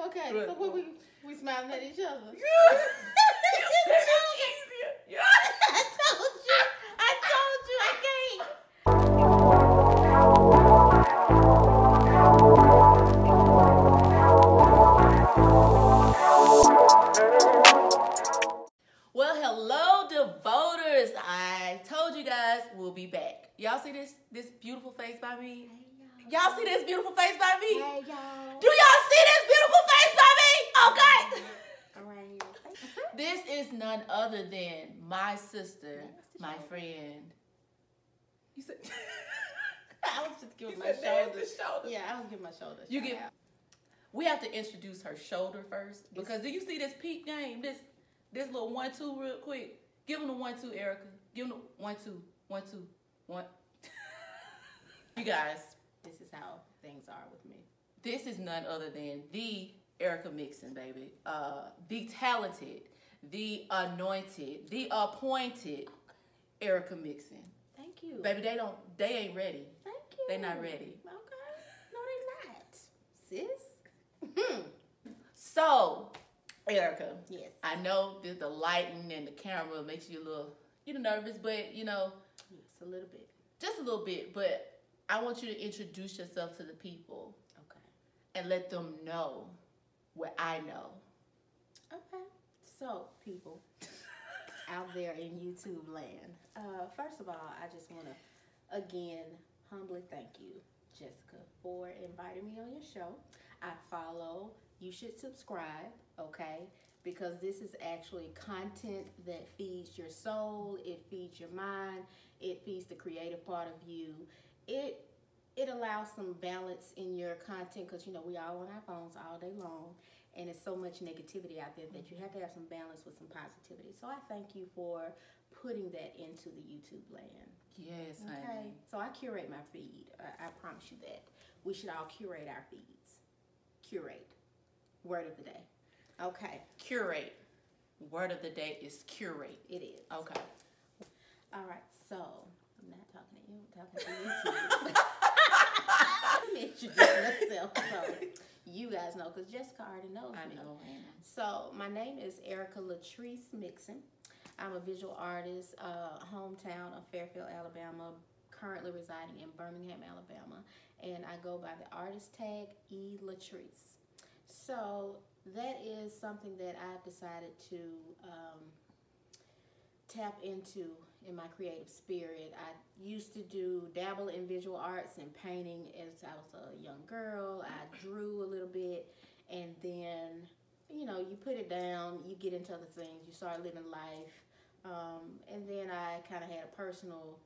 Okay, so what we smiling at each other. Yeah. I told you, I can't. Well, hello, devoters. I told you guys we'll be back. Y'all see this beautiful face by me? Hey, y'all see this beautiful face by me? Hey, y'all. Do y'all see this beautiful face by me? Okay. Around your face. This is none other than my sister, my friend. You said I was just giving my shoulder. Yeah, I was giving my shoulder. You get. We have to introduce her shoulder first because do you see this peep game? This little 1-2 real quick. Give him the 1-2, Erica. Give him the 1-2, 1-2, 1. You guys, this is how things are with me. This is none other than the Erica Mixon, baby. The talented, the anointed, the appointed Erica Mixon. Thank you. Baby, they ain't ready. Thank you. They not ready. Okay. No, they not. Sis. So, Erica. Yes. I know that the lighting and the camera makes you a little, nervous, but Yes, a little bit. just a little bit. But I want you to introduce yourself to the people. Okay. And let them know what I know. Okay. So, people out there in YouTube land, first of all, I just want to, again, humbly thank you, Jessica, for inviting me on your show. I follow. You should subscribe, okay? Because this is actually content that feeds your soul, it feeds your mind, it feeds the creative part of you. It allows some balance in your content because, we all on our phones all day long. And there's so much negativity out there that you have to have some balance with some positivity. So I thank you for putting that into the YouTube land. Yes, Okay. honey. So I curate my feed. I promise you that. We should all curate our feeds. Curate. Word of the day. Okay. Curate. Word of the day is curate. It is. Okay. All right. So I'm not talking to you. I'm talking to YouTube. Let me introduce myself so you guys know, because Jessica already knows me. I know. So my name is Erica Latrice Mixon. I'm a visual artist, hometown of Fairfield, Alabama, currently residing in Birmingham, Alabama, and I go by the artist tag E Latrice. So that is something that I've decided to tap into in my creative spirit. I used to dabble in visual arts and painting as I was a young girl. I drew a little bit, and then you put it down, you get into other things, you start living life, and then I kind of had a personal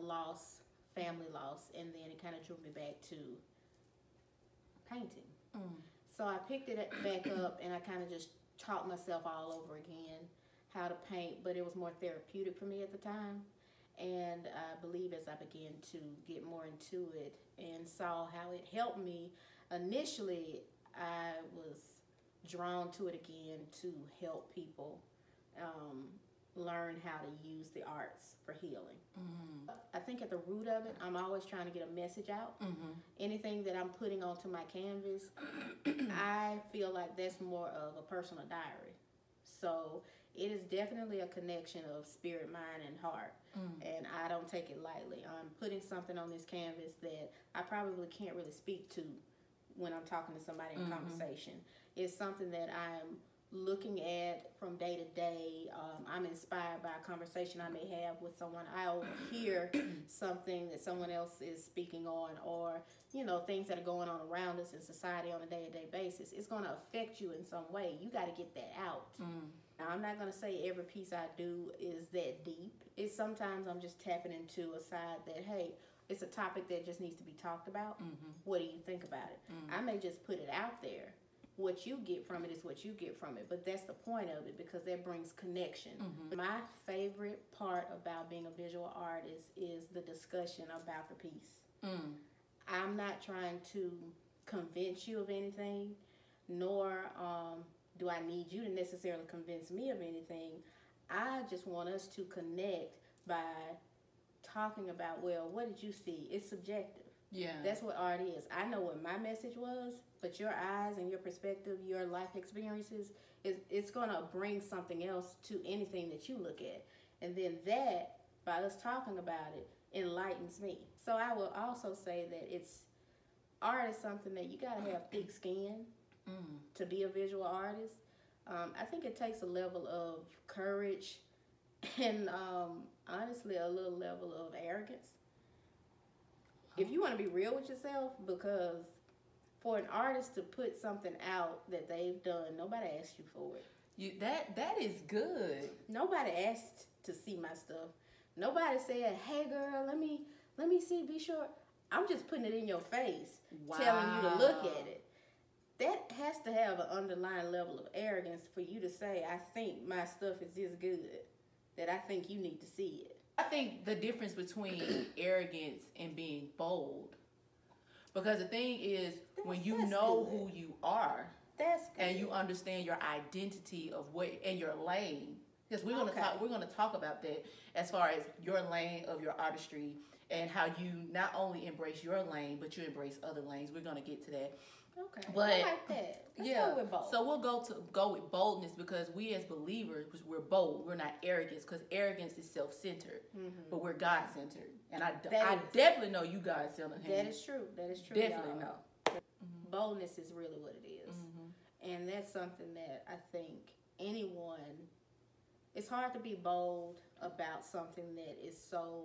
loss, family loss, and then it kind of drew me back to painting. So I picked it back up, and I kind of just taught myself all over again how to paint, but it was more therapeutic for me at the time. And I believe as I began to get more into it and saw how it helped me, initially I was drawn to it again to help people learn how to use the arts for healing. I think at the root of it, I'm always trying to get a message out. Anything that I'm putting onto my canvas, I feel like that's more of a personal diary. So it is definitely a connection of spirit, mind, and heart. And I don't take it lightly. I'm putting something on this canvas that I probably can't really speak to when I'm talking to somebody in conversation. It's something that I'm looking at from day to day. I'm inspired by a conversation I may have with someone. I'll hear something that someone else is speaking on, or things that are going on around us in society on a day-to-day basis. It's going to affect you in some way. You got to get that out. Now, I'm not going to say every piece I do is that deep. It's sometimes I'm just tapping into a side that, hey, it's a topic that just needs to be talked about. What do you think about it? I may just put it out there. What you get from it is what you get from it, but that's the point of it, because that brings connection. My favorite part about being a visual artist is the discussion about the piece. I'm not trying to convince you of anything, nor do I need you to necessarily convince me of anything. I just want us to connect by talking about, well, what did you see? It's subjective. Yeah. That's what art is. I know what my message was. but your eyes and your perspective, your life experiences, it's going to bring something else to anything that you look at. And then that, by us talking about it, enlightens me. So I will also say that art is something that you got to have thick skin to be a visual artist. I think it takes a level of courage and honestly a little level of arrogance. If you want to be real with yourself, because for an artist to put something out that they've done, nobody asked you for it. That is good. Nobody asked to see my stuff. Nobody said, "Hey girl, let me see, be sure." I'm just putting it in your face, telling you to look at it. That has to have an underlying level of arrogance for you to say, "I think my stuff is this good that I think you need to see it." I think the difference between arrogance and being bold, because the thing is, when you know who you are, that's good. And you understand your identity of what and your lane, because we're gonna talk about that as far as your lane of your artistry and how you not only embrace your lane but you embrace other lanes. We're gonna get to that. Okay, but I like that. Let's go with bold. So we'll go with boldness, because we as believers, we're bold. We're not arrogant, because arrogance is self-centered, but we're God-centered. And I definitely know you God-centered. That is true. That is true. Definitely know. Boldness is really what it is, and that's something that I think anyone. It's hard to be bold about something that is so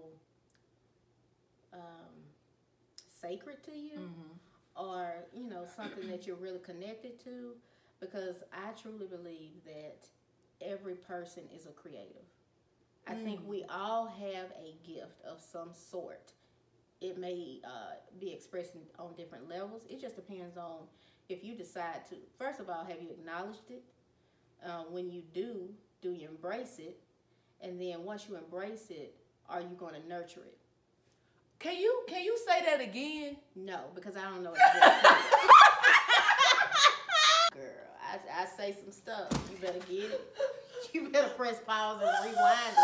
sacred to you. Or, something that you're really connected to, because I truly believe that every person is a creative. I think we all have a gift of some sort. It may be expressed on different levels. It just depends on if you decide to. First of all, have you acknowledged it? When you do you embrace it? And then once you embrace it, are you going to nurture it? Can you say that again? No, because I don't know what I'm going to say. Girl, I say some stuff. You better get it. You better press pause and rewind it.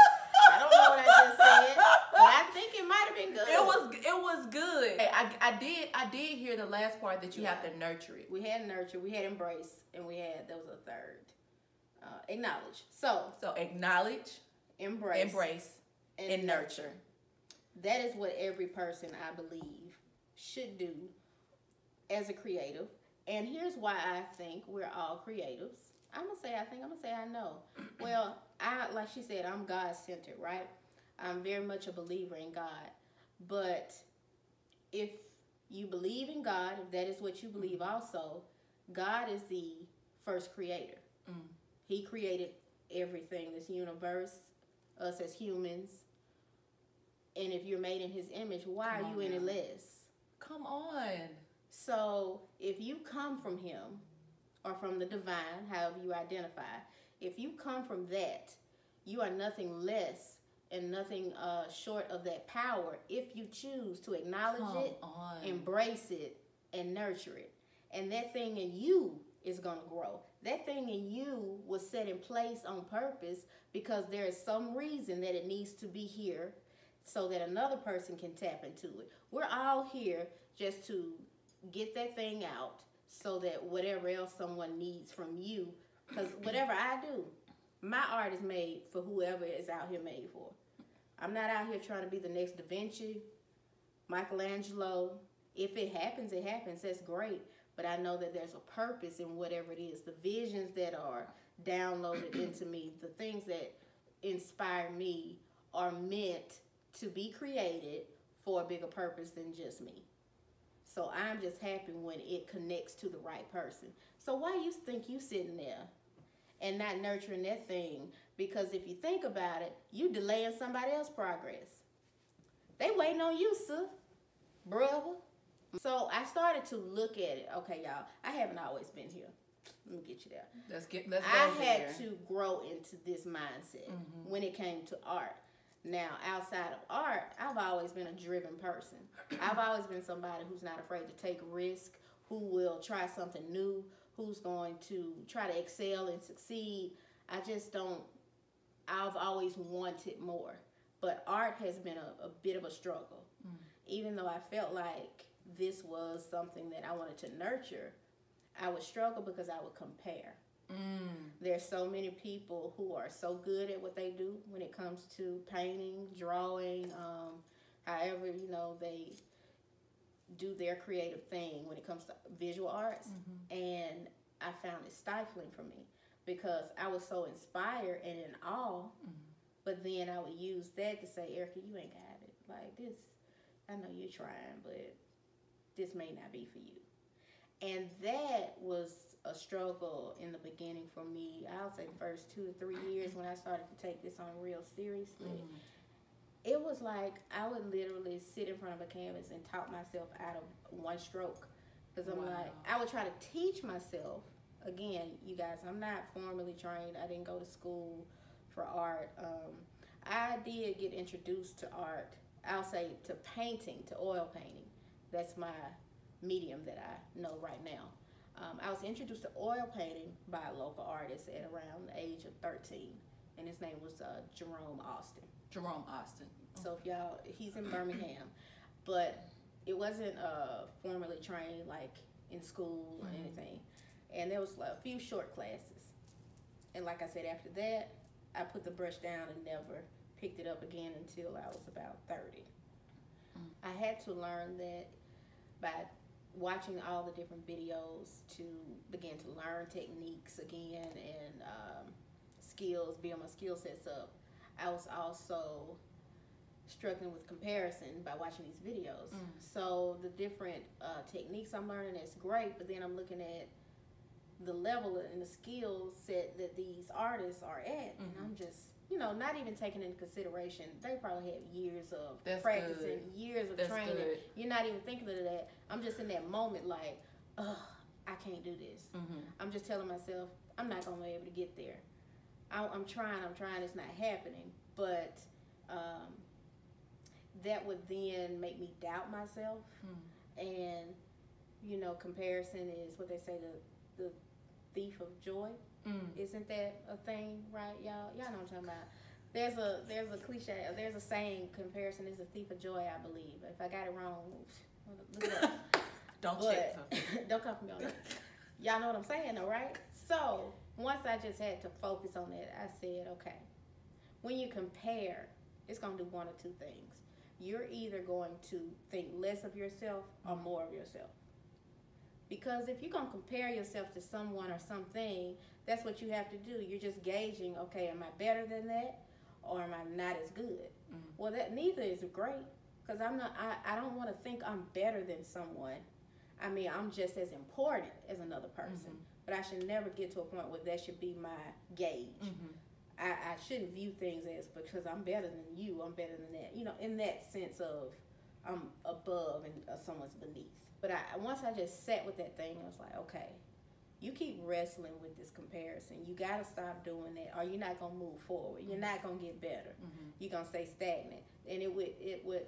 I don't know what I just said, but I think it might have been good. It was good. Hey, I did hear the last part that you have to nurture it. We had nurture, we had embrace, and there was a third. Acknowledge. So acknowledge, embrace, and nurture. That is what every person, I believe, should do as a creative. And here's why I think we're all creatives. I'm going to say I know. Well, like she said, I'm God-centered, right? I'm very much a believer in God. But if you believe in God, if that is what you believe also, God is the first creator. He created everything, this universe, us as humans. And if you're made in his image, why are you any less? Come on. So if you come from him, or from the divine, however you identify, if you come from that, you are nothing less and nothing short of that power if you choose to acknowledge embrace it, and nurture it. And that thing in you is going to grow. That thing in you was set in place on purpose because there is some reason that it needs to be here so that another person can tap into it. We're all here just to get that thing out so that whatever else someone needs from you, because whatever I do, my art is made for whoever is out here made for. I'm not out here trying to be the next Da Vinci, Michelangelo. If it happens, it happens. That's great. But I know that there's a purpose in whatever it is. The visions that are downloaded into me, the things that inspire me are meant to be created for a bigger purpose than just me. So I'm just happy when it connects to the right person. So why you think you sitting there and not nurturing that thing? Because if you think about it, you delaying somebody else's progress. They waiting on you, sir, brother. So I started to look at it. Okay, y'all, I haven't always been here. Let me get you there. Let's go I had to grow into this mindset when it came to art. Now, outside of art, I've always been a driven person. I've always been somebody who's not afraid to take risk, who will try something new, who's going to try to excel and succeed. I've always wanted more. But art has been a bit of a struggle. Even though I felt like this was something that I wanted to nurture, I would struggle because I would compare. There's so many people who are so good at what they do when it comes to painting, drawing, however, you know, they do their creative thing when it comes to visual arts. And I found it stifling for me because I was so inspired and in awe, but then I would use that to say, Erica, you ain't got it. Like this, I know you're trying, but this may not be for you. And that was a struggle in the beginning for me. I'll say the first 2 or 3 years when I started to take this on real seriously. It was like I would literally sit in front of a canvas and talk myself out of one stroke. Because I'm like, I would try to teach myself. Again, you guys, I'm not formally trained. I didn't go to school for art. I did get introduced to art. I'll say to painting, to oil painting. That's my medium that I know right now. I was introduced to oil painting by a local artist at around the age of 13, and his name was Jerome Austin. Jerome Austin. So if y'all, he's in Birmingham, but it wasn't formally trained like in school or anything. And there was like a few short classes, and like I said, after that, I put the brush down and never picked it up again until I was about 30. I had to learn that by watching all the different videos to begin to learn techniques again and skills, build my skill sets up. I was also struggling with comparison by watching these videos. So the different techniques I'm learning, that's great, but then I'm looking at the level and the skill set that these artists are at, and I'm just, you know, not even taking into consideration they probably have years of practicing, years of training. You're not even thinking of that. I'm just in that moment like, ugh, I can't do this. I'm just telling myself I'm not gonna be able to get there. I'm trying, it's not happening. But that would then make me doubt myself. And, you know, comparison is what they say, the thief of joy. Isn't that a thing, right, y'all? Y'all know what I'm talking about. There's a cliche, there's a saying, comparison is a thief of joy, I believe. If I got it wrong, look it up. Don't check. Don't come for me on that. Y'all know what I'm saying, though, right? So once I just had to focus on that, I said, okay, when you compare, it's going to do one or two things. You're either going to think less of yourself or more of yourself. Because if you're going to compare yourself to someone or something, that's what you have to do. You're just gauging, okay, am I better than that or am I not as good? Well, that neither is great, because I don't want to think I'm better than someone. I mean, I'm just as important as another person. But I should never get to a point where that should be my gauge. I shouldn't view things as because I'm better than you, I'm better than that. You know, in that sense of I'm above and someone's beneath. But once I just sat with that thing, I was like, okay, you keep wrestling with this comparison. You got to stop doing that, or you're not going to move forward. You're not going to get better. You're going to stay stagnant. And it would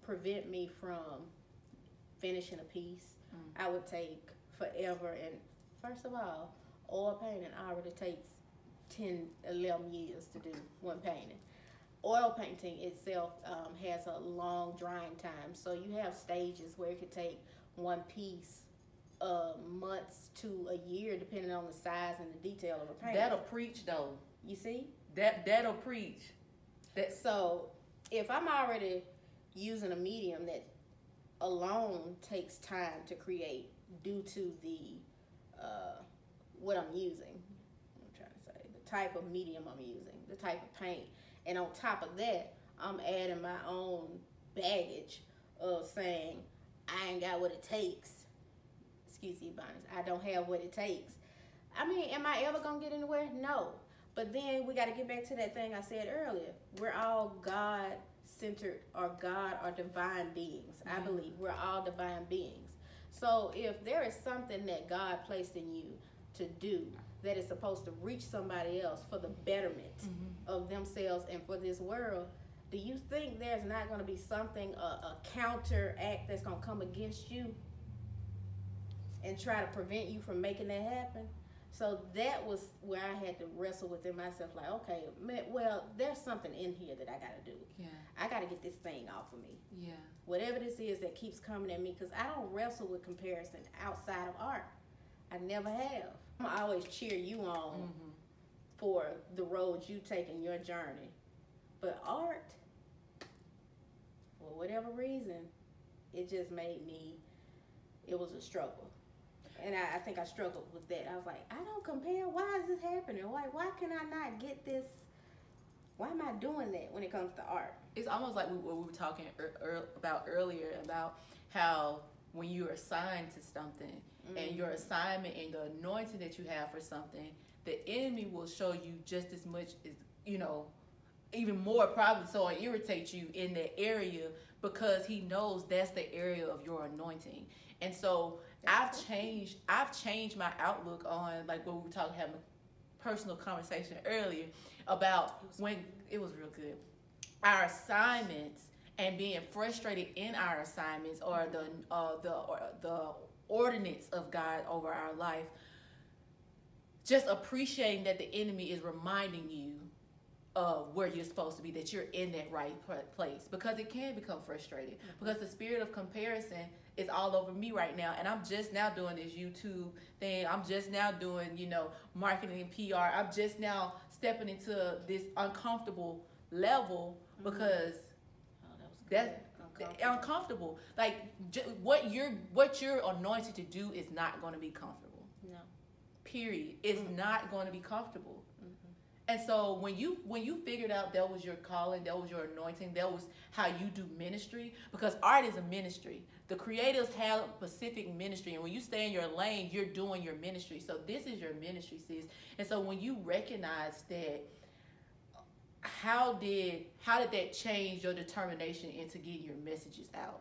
prevent me from finishing a piece. I would take forever. And first of all, oil painting already takes 10, 11 years to do one painting. Oil painting itself has a long drying time. So you have stages where it could take one piece months to a year, depending on the size and the detail of a painting. That'll preach, though. You see? That'll preach. So if I'm already using a medium that alone takes time to create due to the what I'm using, I'm trying to say, the type of medium I'm using, the type of paint, and on top of that, I'm adding my own baggage of saying, I ain't got what it takes. Excuse me, Bonnie. I don't have what it takes. I mean, am I ever going to get anywhere? No. But then we got to get back to that thing I said earlier. We're all God-centered, or God or divine beings. I believe we're all divine beings. So if there is something that God placed in you to do that is supposed to reach somebody else for the betterment of themselves and for this world, do you think there's not going to be something, a counteract that's going to come against you and try to prevent you from making that happen? So that was where I had to wrestle within myself, like, okay, well, there's something in here that I got to do. Yeah. I got to get this thing off of me. Yeah. Whatever this is that keeps coming at me, because I don't wrestle with comparison outside of art. I never have. I always cheer you on for the road you take in your journey. But art, for whatever reason, it just made me, it was a struggle. And I think I struggled with that. I was like, I don't compare. Why is this happening? Why can I not get this? Why am I doing that when it comes to art? It's almost like what we were talking about earlier, about how when you're assigned to something and your assignment and the anointing that you have for something, the enemy will show you just as much as, even more probably so, and irritate you in that area because he knows that's the area of your anointing. And so I've changed my outlook on, like what we were talking, having a personal conversation earlier about when it was real good. Our assignments and being frustrated in our assignments, or the ordinance of God over our life. Just appreciating that the enemy is reminding you of where you're supposed to be, that you're in that right place, because it can become frustrating. Because the spirit of comparison is all over me right now, and I'm just now doing this YouTube thing. I'm just now doing, marketing and PR. I'm just now stepping into this uncomfortable level because that's uncomfortable. Like what you're anointed to do is not going to be comfortable. No. Period. It's not going to be comfortable. And so when you figured out that was your calling, that was your anointing, that was how you do ministry, because art is a ministry. The creatives have a specific ministry, and when you stay in your lane, you're doing your ministry. So this is your ministry, sis. And so when you recognize that, how did that change your determination into getting your messages out?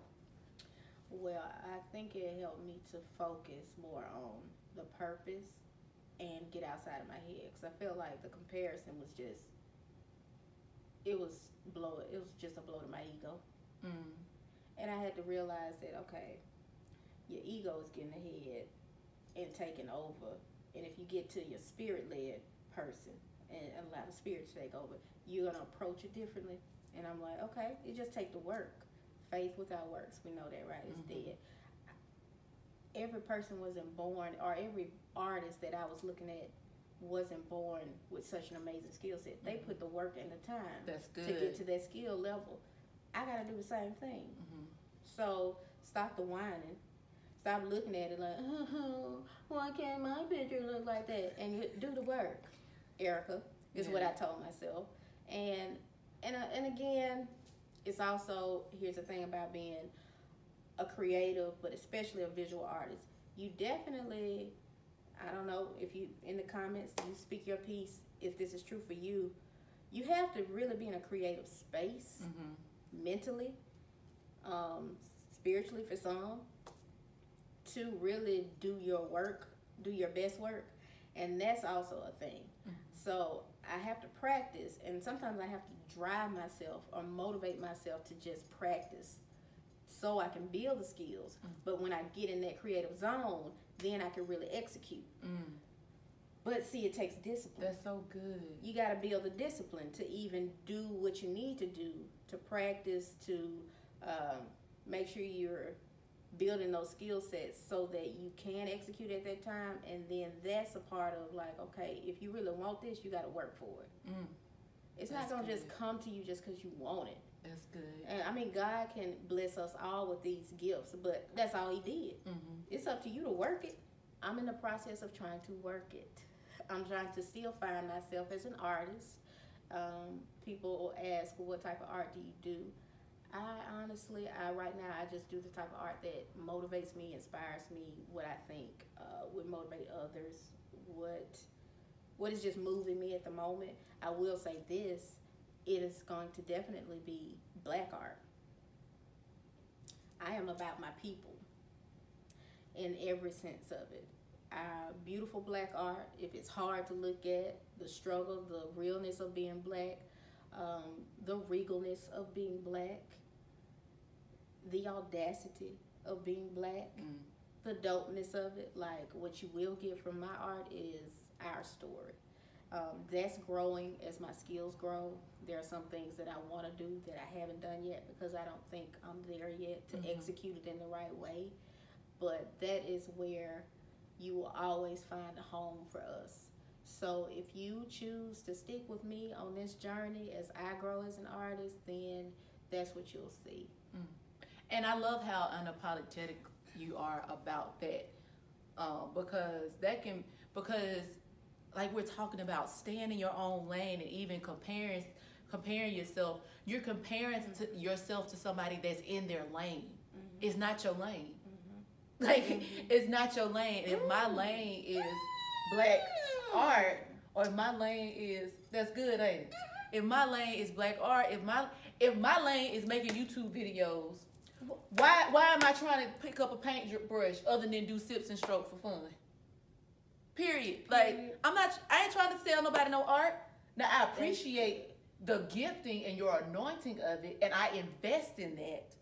Well, I think it helped me to focus more on the purpose and get outside of my head, because I feel like the comparison was just, it was just a blow to my ego. And I had to realize that, okay, your ego is getting ahead and taking over, and if you get to your spirit-led person and allow the spirit to take over, you're going to approach it differently. And I'm like, okay, it just take the work. Faith without works, we know that, right? It's dead. Every person wasn't born, or every artist that I was looking at wasn't born with such an amazing skill set. They put the work and the time to get to that skill level. I got to do the same thing. So stop the whining. Stop looking at it like, why can't my picture look like that? And you do the work, Erica, is what I told myself. And again, it's also, here's the thing about being a creative, but especially a visual artist. You definitely, I don't know if you, in the comments, you speak your piece, if this is true for you, you have to really be in a creative space, mentally, spiritually for some, to really do your work, do your best work. And that's also a thing. So I have to practice, and sometimes I have to drive myself or motivate myself to just practice so I can build the skills. But when I get in that creative zone, then I can really execute. But see, it takes discipline. That's so good. You got to build the discipline to even do what you need to do, to practice, to make sure you're building those skill sets so that you can execute at that time. And then that's a part of, like, okay, if you really want this, you got to work for it. It's not going to just come to you just because you want it. That's good. And I mean, God can bless us all with these gifts, but that's all he did. It's up to you to work it. I'm in the process of trying to work it. I'm trying to still find myself as an artist. People ask, well, what type of art do you do? I honestly, right now, I just do the type of art that motivates me, inspires me, what I think would motivate others, what is just moving me at the moment. I will say this, it is going to definitely be Black art. I am about my people in every sense of it. Beautiful Black art, if it's hard to look at, the struggle, the realness of being Black, the regalness of being Black, the audacity of being Black, the dopeness of it. Like, what you will get from my art is our story. That's growing as my skills grow. There are some things that I want to do that I haven't done yet because I don't think I'm there yet to execute it in the right way. But that is where you will always find a home for us. So if you choose to stick with me on this journey as I grow as an artist, then that's what you'll see. And I love how unapologetic you are about that, because like we're talking about staying in your own lane and even comparing yourself. You're comparing yourself to somebody that's in their lane. It's not your lane. Like it's not your lane. If my lane is black art, or if my lane is, that's good, ain't it? If my lane is black art, if my lane is making YouTube videos, why am I trying to pick up a paintbrush other than do sips and strokes for fun? Period. Like I ain't trying to sell nobody no art. Now I appreciate the gifting and your anointing of it, and I invest in that.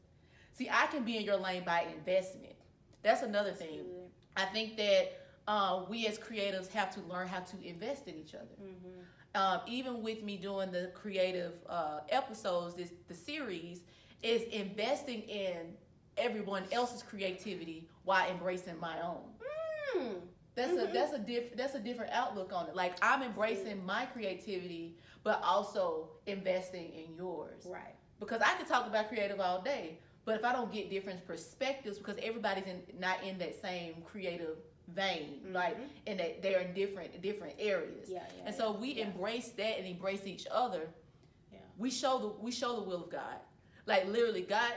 See, I can be in your lane by investment. That's another thing. I think that we as creatives have to learn how to invest in each other. Even with me doing the creative episodes, the series is investing in everyone else's creativity while embracing my own. That's a different outlook on it. Like I'm embracing my creativity, but also investing in yours. Right. Because I could talk about creative all day, but if I don't get different perspectives, because everybody's not in that same creative vein, like, and that they're in different areas. And so we embrace that and embrace each other. We show the will of God. Like literally, God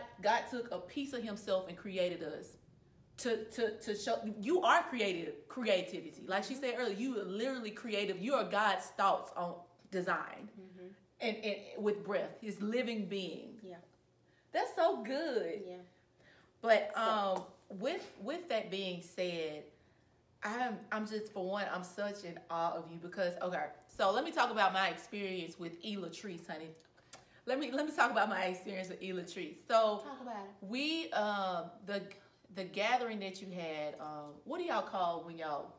took a piece of Himself and created us to show you are creativity. Like she said earlier, you are literally creative. You are God's thoughts on design, and with breath, His living being. That's so good. But with that being said, I'm just, for one, I'm such in awe of you because, okay, so let me talk about my experience with Latrice, honey. Let me talk about my experience with Latrice. So talk about it. We the gathering that you had, what do y'all call when y'all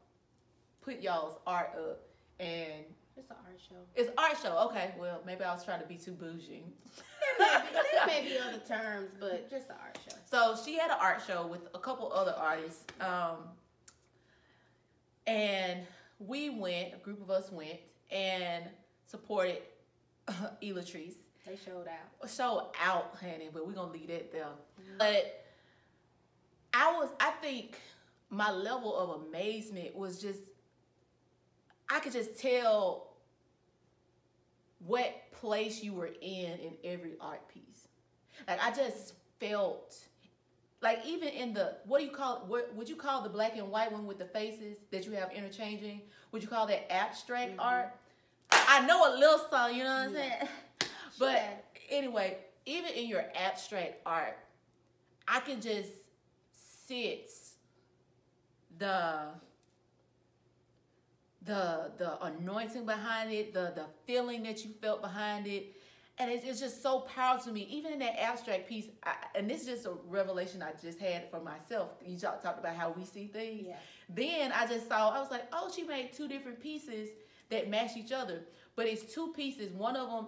put y'all's art up? And it's an art show. It's an art show. Okay, well, maybe I was trying to be too bougie. There may be other terms, but just an art show. So she had an art show with a couple other artists, and we went. A group of us went and supported Latrice. They showed out. Showed out, honey, but we're gonna leave that there. But I think my level of amazement was just, I could just tell what place you were in every art piece. Like I just felt, like even in the, what do you call it? What would you call the black and white one with the faces that you have interchanging? Would you call that abstract art? I know a little song, you know what I'm saying? But anyway, even in your abstract art, I can just sit the anointing behind it, the feeling that you felt behind it, and it's just so powerful to me. Even in that abstract piece, and this is just a revelation I just had for myself. You talked about how we see things. Then I was like, oh, she made two different pieces that match each other, but it's two pieces. One of them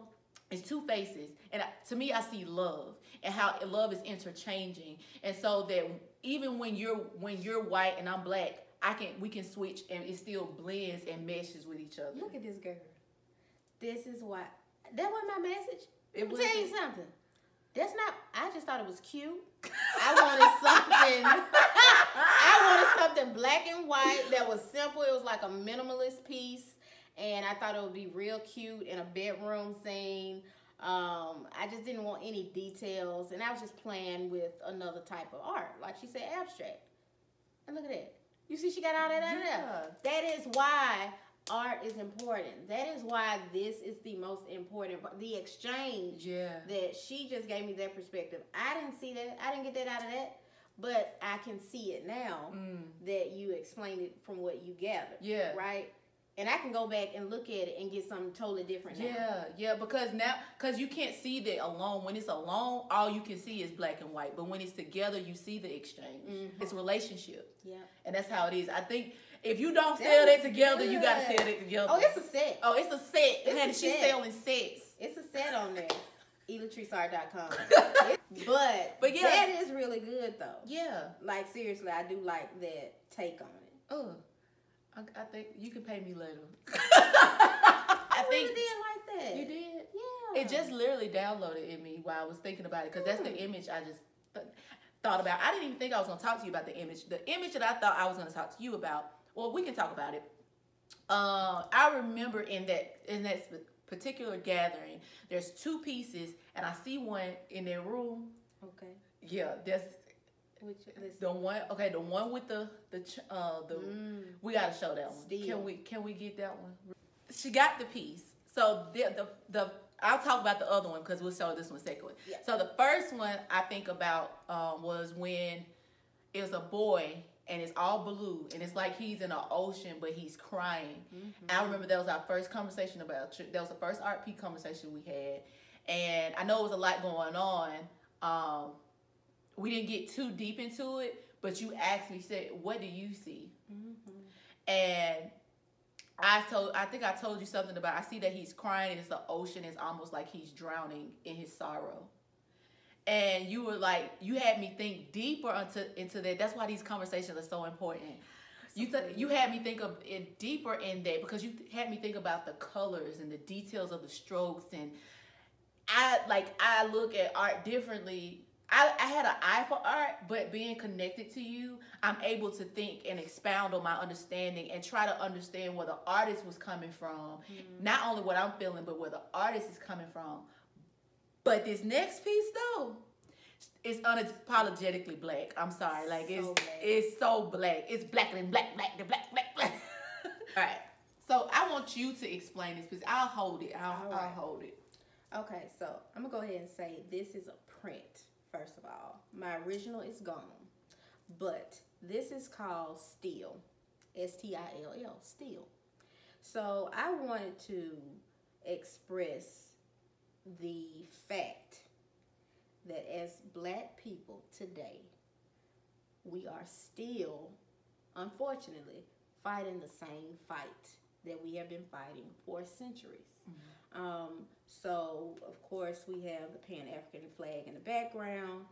is two faces, and to me, I see love and how love is interchanging, and so that even when you're white and I'm black, we can switch and it still blends and meshes with each other. Look at this girl. This is why. That wasn't my message. Let me tell you something. That's not. I just thought it was cute. I wanted something black and white that was simple. It was like a minimalist piece, and I thought it would be real cute in a bedroom scene. I just didn't want any details, and I was just playing with another type of art, like she said, abstract. And look at that. You see, she got all that out of there. That is why art is important. That is why this is the most important. The exchange that she just gave me that perspective. I didn't see that. I didn't get that out of that. But I can see it now that you explained it from what you gathered. Right? And I can go back and look at it and get something totally different now. Because you can't see that alone. When it's alone, all you can see is black and white. But when it's together, you see the exchange. It's a relationship. And that's how it is. I think if you don't sell that together, you got to sell it together. Oh, it's a set. Oh, it's a set. She's selling sets. It's a set on there. Latriceart.com. But that is really good, though. Like, seriously, I do like that take on it. I think you can pay me later. I think did like that. You did? Yeah. It just literally downloaded in me while I was thinking about it because that's the image I just thought about. I didn't even think I was going to talk to you about the image. The image that I thought I was going to talk to you about, well, we can talk about it. I remember in that particular gathering, there's two pieces, and I see one in their room. Okay. Yeah, that's the one. Okay, the one with the we gotta show that one. Steel. Can we get that one? She got the piece. So the I'll talk about the other one because we'll show this one second. Yeah. So the first one I think about was when it was a boy and it's all blue and it's like he's in an ocean but he's crying. I remember that was our first conversation about that was the first Art P conversation we had, and I know it was a lot going on. We didn't get too deep into it, but you asked me, said, "What do you see?" And I think I told you something about, I see that he's crying and it's the ocean. It's almost like he's drowning in his sorrow. And you were like, you had me think deeper into that. That's why these conversations are so important. You had me think of it deeper in that because you had me think about the colors and the details of the strokes. And I look at art differently. I had an eye for art, but being connected to you, I'm able to think and expound on my understanding and try to understand where the artist was coming from. Not only what I'm feeling, but where the artist is coming from. But this next piece, though, is unapologetically black. I'm sorry. Like, it's so black. It's blacker than black. All right. So I want you to explain this piece. I'll hold it. I'll hold it. Okay, so I'm going to go ahead and say this is a print. First of all, my original is gone, but this is called Still, S-T-I-L-L, Still. So I wanted to express the fact that as black people today, we are still, unfortunately, fighting the same fight that we have been fighting for centuries. So, of course, we have the Pan-African flag in the background.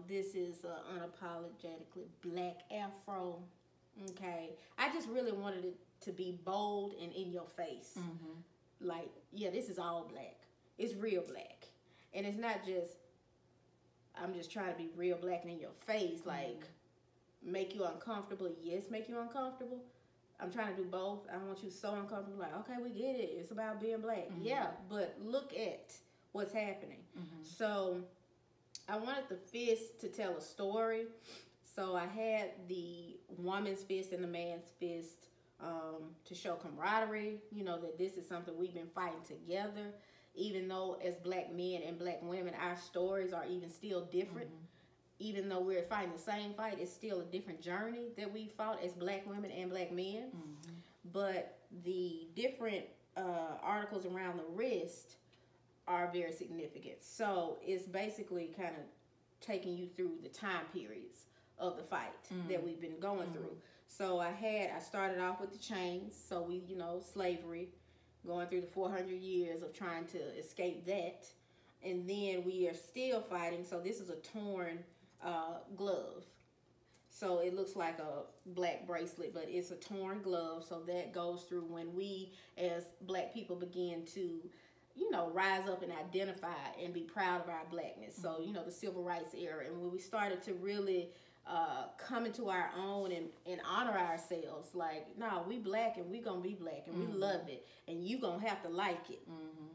This is unapologetically black afro. Okay. I just really wanted it to be bold and in your face. Like, yeah, this is all black. It's real black. And it's not just, I'm just trying to be real black and in your face, like, make you uncomfortable. Yes, make you uncomfortable. I'm trying to do both. I don't want you so uncomfortable. Like, okay, we get it. It's about being black. Yeah, but look at what's happening. So I wanted the fist to tell a story. So I had the woman's fist and the man's fist to show camaraderie. You know, that this is something we've been fighting together. Even though as black men and black women, our stories are even still different. Even though we're fighting the same fight, it's still a different journey that we fought as black women and black men. But the different articles around the wrist are very significant. So it's basically kind of taking you through the time periods of the fight that we've been going through. So I started off with the chains. So we, slavery, going through the 400 years of trying to escape that. And then we are still fighting. So this is a torn glove. So it looks like a black bracelet, but it's a torn glove. So that goes through when we as black people begin to, rise up and identify and be proud of our blackness. So, the civil rights era. And when we started to really come into our own and honor ourselves, like, no, we black and we gonna be black and we love it. And you gonna have to like it.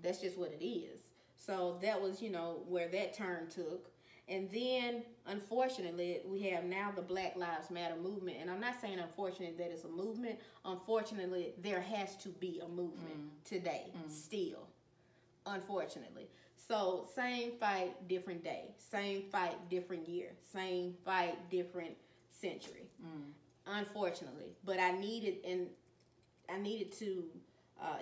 That's just what it is. So that was, where that turn took. And then, unfortunately, we have now the Black Lives Matter movement. And I'm not saying, unfortunately, that it's a movement. Unfortunately, there has to be a movement today, still, unfortunately. So, same fight, different day. Same fight, different year. Same fight, different century, unfortunately. But I needed to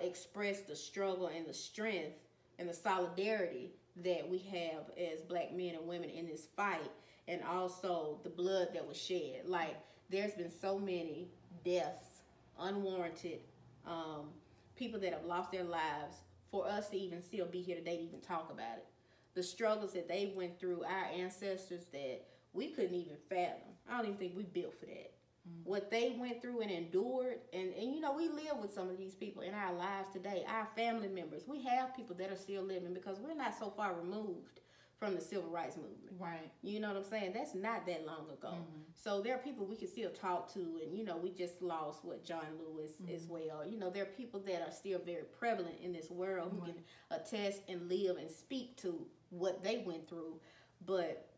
express the struggle and the strength and the solidarity that we have as black men and women in this fight, and also the blood that was shed. Like, there's been so many deaths, unwarranted, people that have lost their lives for us to even still be here today to even talk about it. The struggles that they went through, our ancestors, that we couldn't even fathom. I don't even think we built for that. what they went through and endured. And you know, we live with some of these people in our lives today, our family members. We have people that are still living because we're not so far removed from the civil rights movement. Right. You know what I'm saying? That's not that long ago. So there are people we can still talk to, and you know, we just lost John Lewis as well. You know, there are people that are still very prevalent in this world who can attest and live and speak to what they went through. But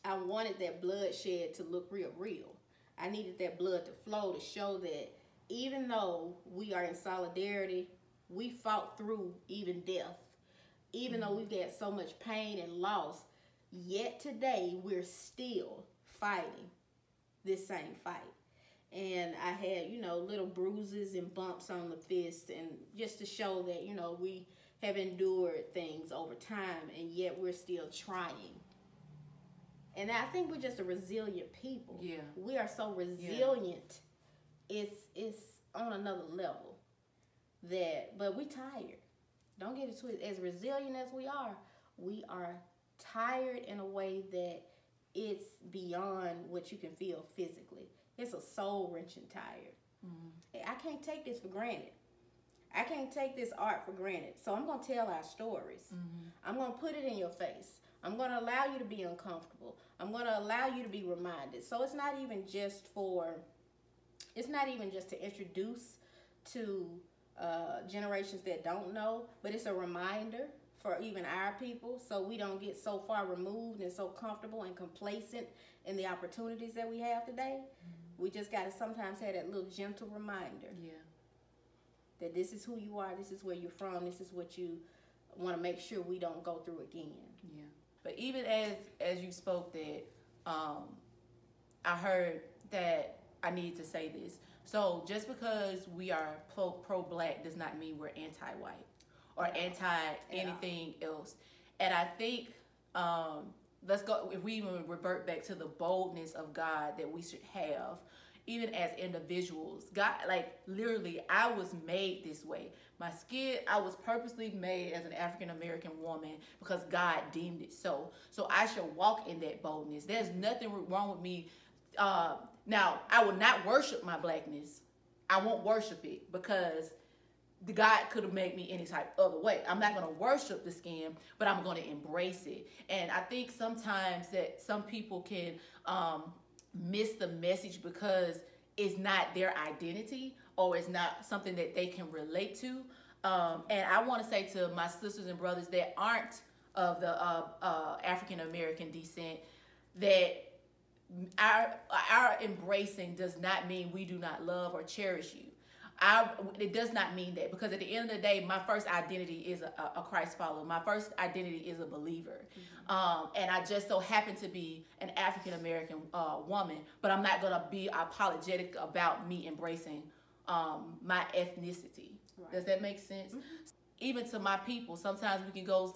I wanted that bloodshed to look real. I needed that blood to flow to show that even though we are in solidarity, we fought through even death. Even though we've got so much pain and loss, yet today we're still fighting this same fight. And I had, you know, little bruises and bumps on the fist, and just to show that, you know, we have endured things over time, and yet we're still trying. And I think we're just a resilient people. Yeah. We are so resilient. Yeah. It's on another level. But we're tired. Don't get it twisted. As resilient as we are tired in a way that it's beyond what you can feel physically. It's a soul-wrenching tired. I can't take this for granted. I can't take this art for granted. So I'm going to tell our stories. I'm going to put it in your face. I'm going to allow you to be uncomfortable. I'm going to allow you to be reminded. So it's not even just to introduce to generations that don't know, but it's a reminder for even our people, so we don't get so far removed and so comfortable and complacent in the opportunities that we have today. We just got to sometimes have that little gentle reminder that this is who you are, this is where you're from, this is what you want to make sure we don't go through again. Yeah. But even as you spoke that, I heard that I need to say this. So just because we are pro-black does not mean we're anti-white or anti-anything else. And I think, let's go, if we even revert back to the boldness of God that we should have, even as individuals. God, like literally, I was made this way. My skin, I was purposely made as an African-American woman because God deemed it so. So I should walk in that boldness. There's nothing wrong with me. Now, I will not worship my blackness. I won't worship it because God could have made me any type of other way. I'm not going to worship the skin, but I'm going to embrace it. And I think sometimes that some people can miss the message because it's not their identity or it's not something that they can relate to. And I want to say to my sisters and brothers that aren't of the African-American descent that our embracing does not mean we do not love or cherish you. It does not mean that, because at the end of the day, my first identity is a Christ follower. My first identity is a believer. And I just so happen to be an African-American woman, but I'm not going to be apologetic about me embracing my ethnicity. Right. Does that make sense? Even to my people, sometimes we can go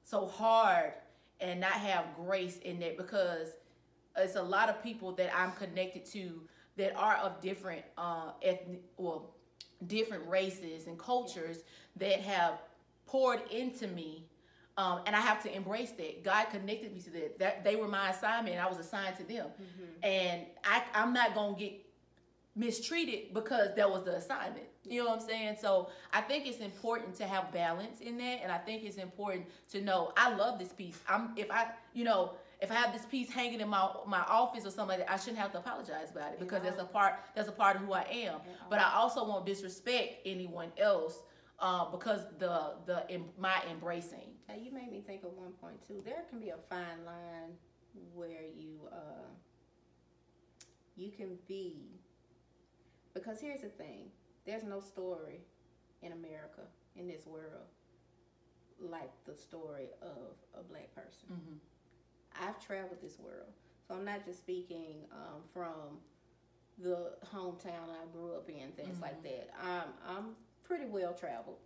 so hard and not have grace in that, because it's a lot of people that I'm connected to that are of different different races and cultures that have poured into me, and I have to embrace that. God connected me to that they were my assignment, and I was assigned to them. And I'm not gonna get mistreated because that was the assignment. You know what I'm saying? So I think it's important to have balance in that, and I think it's important to know I love this piece. If I have this piece hanging in my office or something like that, I shouldn't have to apologize about it, because that's a part of who I am. But I also won't disrespect anyone else because my embracing. Now, you made me think of one point too. There can be a fine line where you can be, because here's the thing: there's no story in America, in this world, like the story of a black person. I've traveled this world, so I'm not just speaking from the hometown I grew up in, things like that. I'm pretty well traveled.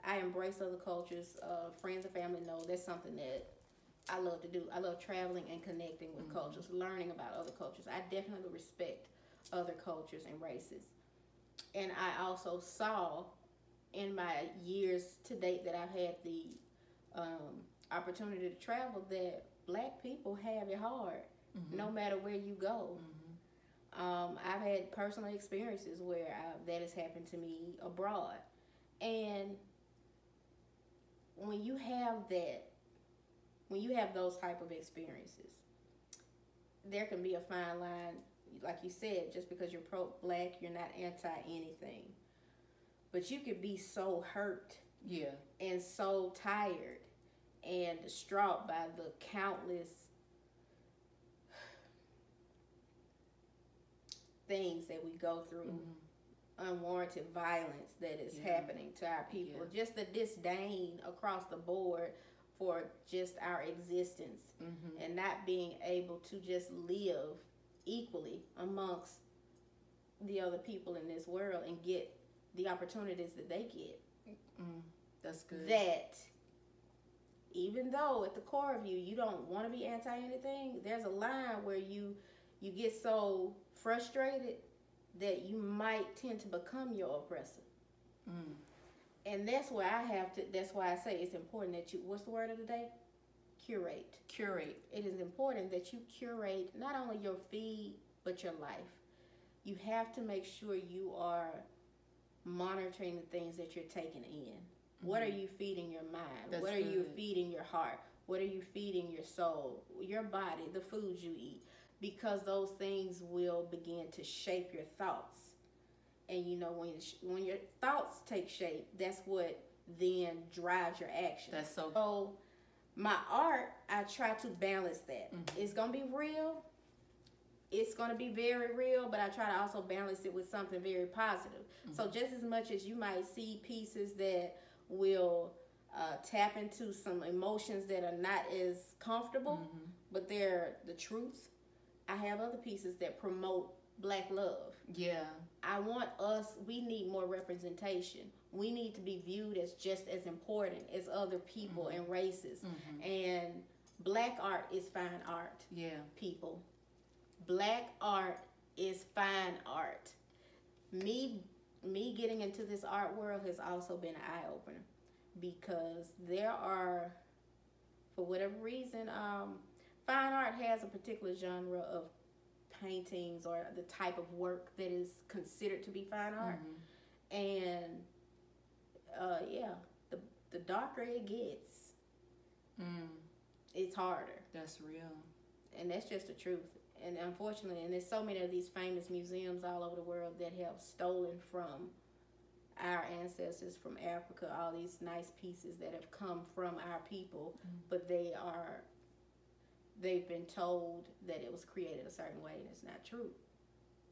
I embrace other cultures. Friends and family know that's something that I love to do. I love traveling and connecting with cultures, learning about other cultures. I definitely respect other cultures and races. And I also saw in my years to date that I've had the opportunity to travel that Black people have it hard, no matter where you go. I've had personal experiences where that has happened to me abroad. And when you have those type of experiences, there can be a fine line. Like you said, just because you're pro-black, you're not anti-anything. But you could be so hurt, and so tired and distraught by the countless things that we go through, unwarranted violence that is happening to our people, just the disdain across the board for just our existence, and not being able to just live equally amongst the other people in this world and get the opportunities that they get. That's good. That even though at the core of you, you don't want to be anti-anything, there's a line where you get so frustrated that you might tend to become your oppressor. And that's where that's why I say it's important that you, what's the word of the day? Curate. It is important that you curate not only your feed, but your life. You have to make sure you are monitoring the things that you're taking in. What are you feeding your mind? What are you feeding your heart? What are you feeding your soul, your body, the foods you eat? Because those things will begin to shape your thoughts. And you know, when your thoughts take shape, that's what then drives your action. That's so. So my art, I try to balance that. It's gonna be real. It's gonna be very real, but I try to also balance it with something very positive. So just as much as you might see pieces that will tap into some emotions that are not as comfortable, but they're the truth, I have other pieces that promote Black love. I want we need more representation. We need to be viewed as just as important as other people and races. And Black art is fine art. People. Black art is fine art. Me getting into this art world has also been an eye-opener, because there are, for whatever reason, fine art has a particular genre of paintings or the type of work that is considered to be fine art. And the darker it gets, it's harder. That's real. And that's just the truth. And unfortunately, and there's so many of these famous museums all over the world that have stolen from our ancestors from Africa, all these nice pieces that have come from our people, but they've been told that it was created a certain way, and it's not true.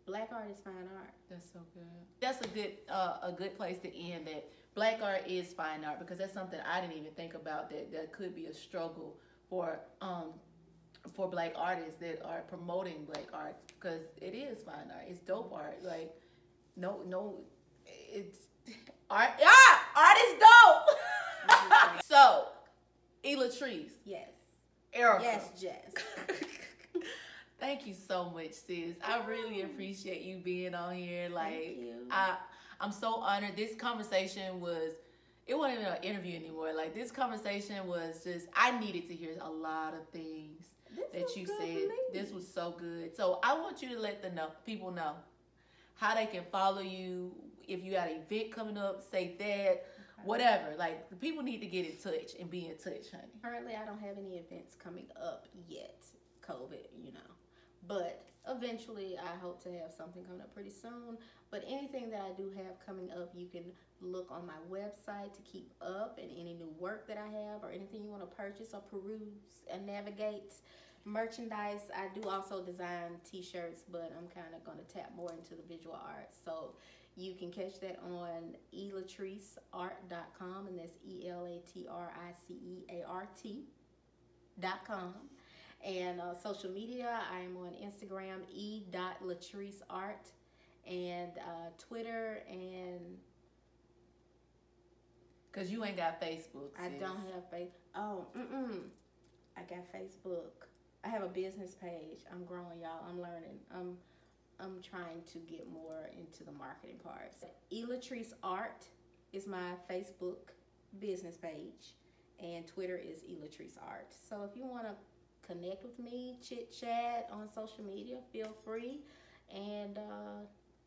Black art is fine art. That's so good. That's a good place to end, that Black art is fine art, because that's something I didn't even think about, that could be a struggle for Black artists that are promoting Black art, because it is fine art. It's dope art. Like, no, it's art. Art is dope. So, Latrice. Yes. Erica. Yes, Jess. Thank you so much, sis. I really appreciate you being on here. Like, Thank you. I'm so honored. This conversation it wasn't even an interview anymore. Like, this conversation was just, I needed to hear a lot of things that you said. This was so good. So I want you to let people know how they can follow you. If you got an event coming up, say that. Whatever. Like, the people need to get in touch and be in touch, honey. Currently, I don't have any events coming up yet. COVID, But eventually, I hope to have something coming up pretty soon. But anything that I do have coming up, you can look on my website to keep up, and any new work that I have or anything you want to purchase or peruse and navigate. Merchandise, I do also design t-shirts, but I'm kind of going to tap more into the visual art. So you can catch that on elatriceart.com, and that's elatriceart.com. And social media, I'm on Instagram, e.latriceart, and Twitter, and... Because you ain't got Facebook, sis. I don't have Facebook. Oh, I got Facebook. I have a business page. I'm growing, y'all. I'm learning. I'm trying to get more into the marketing parts. Latrice Art is my Facebook business page, and Twitter is Latrice Art. So if you want to connect with me, chit chat on social media, feel free. and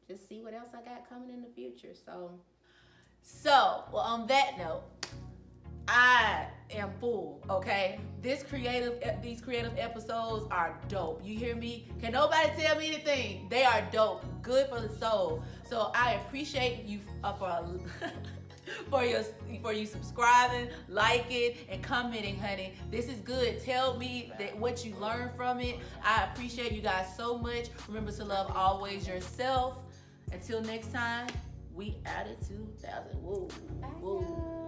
just see what else I got coming in the future. So, well, on that note, I am full, okay? These creative episodes are dope. You hear me? Can nobody tell me anything? They are dope. Good for the soul. So I appreciate you for you subscribing, liking, and commenting, honey. This is good. Tell me what you learned from it. I appreciate you guys so much. Remember to love always yourself. Until next time, we out of 2000. Whoa. Whoa.